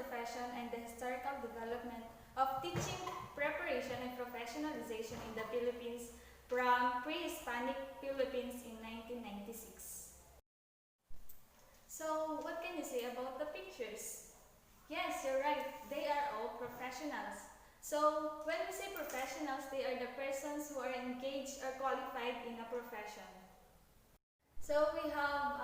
profession and the historical development of teaching, preparation, and professionalization in the Philippines from pre-Hispanic Philippines in 1996. So, what can you say about the pictures? Yes, you're right. They are all professionals. So, when we say professionals, they are the persons who are engaged or qualified in a profession. So, we have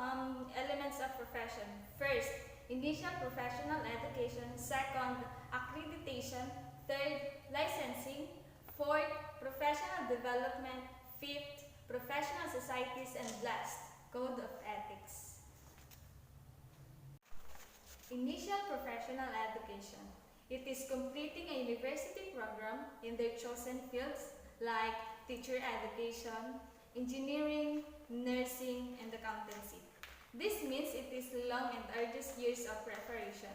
elements of profession. First, initial professional education. Second, accreditation. Third, licensing. Fourth, professional development. Fifth, professional societies. And last, code of ethics. Initial professional education. It is completing a university program in their chosen fields like teacher education, engineering, nursing, and accountancy. This means it is long and arduous years of preparation.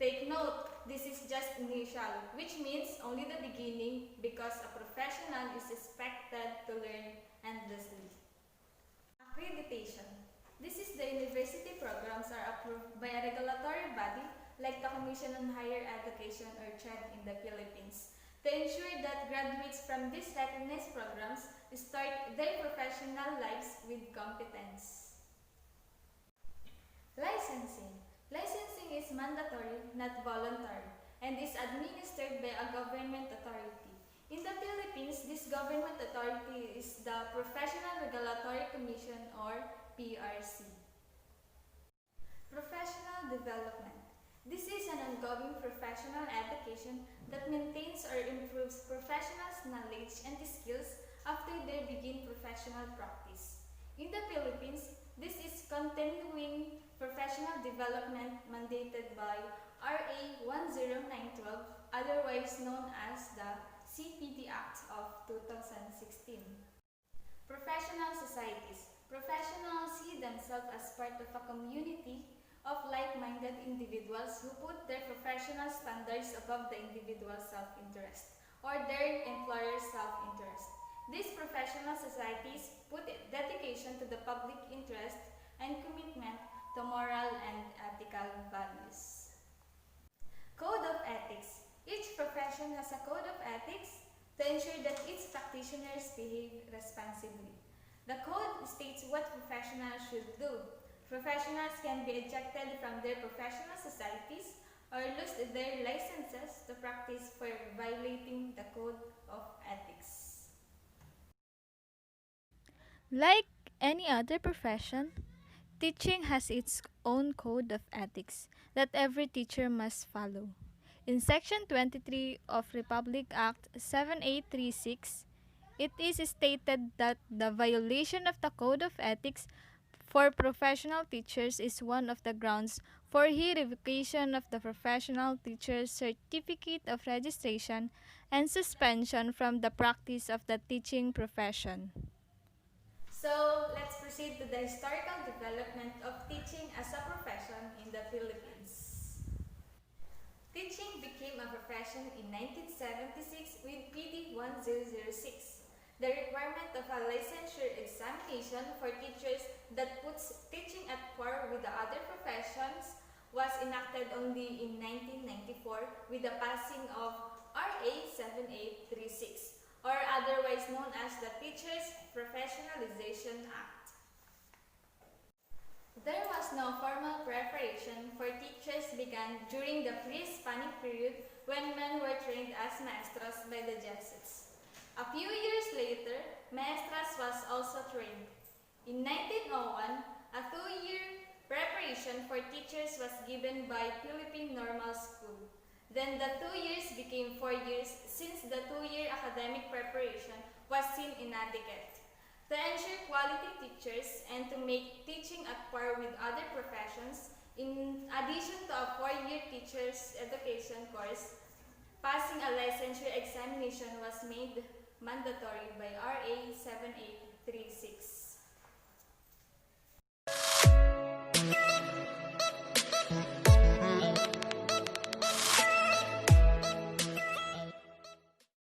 Take note, this is just initial, which means only the beginning because a professional is expected to learn endlessly. Accreditation. This is the university programs are approved by a regulatory body like the Commission on Higher Education or CHED in the Philippines to ensure that graduates from these recognized programs start their professional lives with competence. Licensing. Licensing is mandatory, not voluntary, and is administered by a government authority. In the Philippines, this government authority is the Professional Regulatory Commission or PRC. Professional development. This is an ongoing professional education that maintains or improves professionals' knowledge and skills after they begin professional practice. In the Philippines, this is continuing professional development mandated by RA 10912, otherwise known as the CPD Act of 2016. Professional societies. Professionals see themselves as part of a community of like-minded individuals who put their professional standards above the individual's self-interest or their employer's self-interest. These professional societies put dedication to the public interest and commitment to moral and ethical values. Code of ethics. Each profession has a code of ethics to ensure that its practitioners behave responsibly. The code states what professionals should do. Professionals can be ejected from their professional societies or lose their licenses to practice for violating the code of ethics. Like any other profession, teaching has its own code of ethics that every teacher must follow. In Section 23 of Republic Act 7836, it is stated that the violation of the Code of Ethics for professional teachers is one of the grounds for revocation of the professional teacher's certificate of registration and suspension from the practice of the teaching profession. So, let's proceed to the historical development of teaching as a profession in the Philippines. Teaching became a profession in 1976 with PD 1006. The requirement of a licensure examination for teachers that puts teaching at par with the other professions was enacted only in 1994 with the passing of RA 7836, or otherwise known as the Teachers Professionalization Act. There was no formal preparation for teachers began during the pre-Hispanic period when men were trained as maestros by the Jesuits. A few years later, maestras was also trained. In 1901, a 2-year preparation for teachers was given by Philippine Normal School. Then the 2 years became 4 years since the 2-year academic preparation was seen inadequate. To ensure quality teachers and to make teaching at par with other professions, in addition to a 4-year teacher's education course, passing a licensure examination was made mandatory by RA 7836.